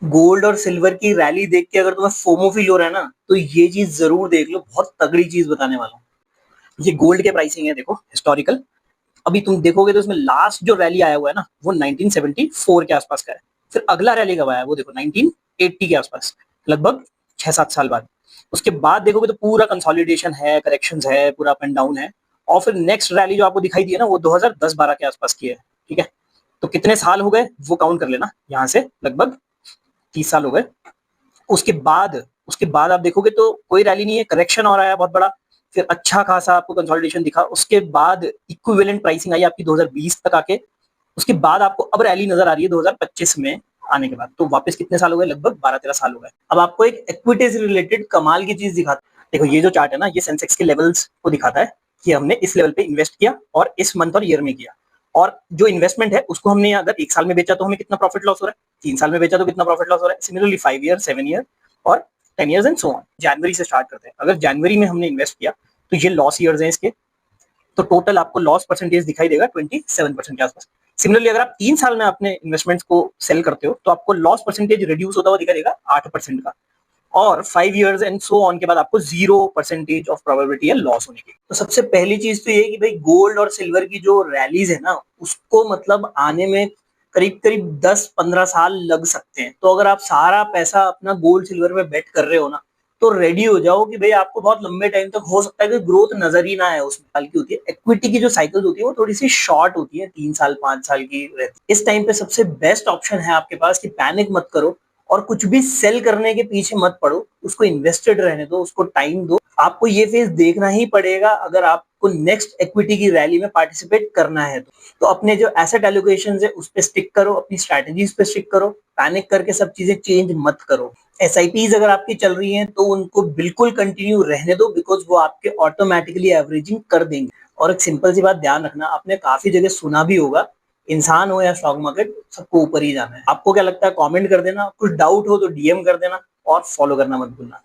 Gold और silver की rally देख के अगर तुम्हें फोमो फील हो रहा है ना, तो ये चीज जरूर देख लो, बहुत तगड़ी चीज बताने वाला हूँ। ये गोल्ड के प्राइसिंग है, देखो हिस्टोरिकल। अभी तुम देखोगे तो इसमें लास्ट जो रैली आया हुआ है ना, वो 1974 के आसपास का है। फिर अगला रैली कब आया, वो देखो 1980 के आसपास, लगभग 6-7 साल बाद। उसके बाद देखोगे तो पूरा कंसोलिडेशन है, करेक्शंस है, पूरा अप एंड डाउन है। और फिर नेक्स्ट रैली जो आपको दिखाई दी है ना, वो 2010-12 के आसपास की है। ठीक है, तो कितने साल हो गए वो काउंट कर लेना, यहाँ से लगभग 30 साल हो गए। उसके बाद आप देखोगे तो कोई रैली नहीं है, करेक्शन और आया बहुत बड़ा। फिर अच्छा खासा आपको कंसोलिडेशन दिखा, उसके बाद इक्विवेलेंट प्राइसिंग आई आपकी 2020 तक आके। उसके बाद आपको अब रैली नजर आ रही है 2025 में आने के बाद। तो वापस कितने साल हो गए, लगभग 12-13 साल हो गए। अब आपको एक इक्विटी से रिलेटेड कमाल की चीज दिखाता है। देखो ये जो चार्ट है ना, ये सेंसेक्स के लेवल्स को दिखाता है कि हमने इस लेवल पे इन्वेस्ट किया और इस मंथ और ईयर में किया। और जो इन्वेस्टमेंट है उसको हमने अगर 1 साल में बेचा तो हमें कितना प्रॉफिट लॉस हो रहा है, 3 साल में बेचा तो कितना प्रॉफिट लॉस हो रहा है, सिमिलरली 5 ईयर, 7 ईयर और 10 ईयर्स एंड सो ऑन। जनवरी से स्टार्ट करते हैं। अगर जनवरी में हमने इन्वेस्ट किया तो ये लॉस ईयर्स हैं इसके, तो टोटल आपको लॉस परसेंटेज दिखाई देगा 27% के आसपास। सिमिलरली अगर आप 3 साल में अपने इन्वेस्टमेंट्स को सेल करते हो तो आपको लॉस परसेंटेज रिड्यूस होता हुआ दिखाई देगा 8% का। और 5 ईयर्स एंड सो ऑन के बाद आपको 0% ऑफ प्रोबेबिलिटी है लॉस होने की। तो सबसे पहली चीज तो ये कि भाई गोल्ड और सिल्वर की जो रैलीज है ना, उसको मतलब आने में करीब करीब 10-15 साल लग सकते हैं। तो अगर आप सारा पैसा अपना गोल्ड सिल्वर में बेट कर रहे हो ना, तो रेडी हो जाओ कि भाई आपको बहुत लंबे टाइम तक हो सकता है कि ग्रोथ नजर ही ना आए। उसमें साल की होती है इक्विटी की जो साइकिल होती है, वो थोड़ी सी शॉर्ट होती है, 3 साल 5 साल की रहती है। इस टाइम पे सबसे बेस्ट ऑप्शन है आपके पास कि पैनिक मत करो और कुछ भी सेल करने के पीछे मत पड़ो, उसको इन्वेस्टेड रहने दो, उसको टाइम दो। आपको ये फेज देखना ही पड़ेगा अगर आपको नेक्स्ट इक्विटी की रैली में पार्टिसिपेट करना है। तो अपने जो एसेट एलोकेशन है उस पर स्टिक करो, अपनी स्ट्रैटेजीज पे स्टिक करो, पैनिक करके सब चीजें चेंज मत करो। एसआईपीज अगर आपकी चल रही हैं तो उनको बिल्कुल कंटिन्यू रहने दो, बिकॉज वो आपके ऑटोमेटिकली एवरेजिंग कर देंगे। और एक सिंपल सी बात ध्यान रखना, आपने काफी जगह सुना भी होगा, इंसान हो या स्टॉक मार्केट, सबको ऊपर ही जाना है। आपको क्या लगता है, कमेंट कर देना। कुछ डाउट हो तो डीएम कर देना और फॉलो करना मत भूलना।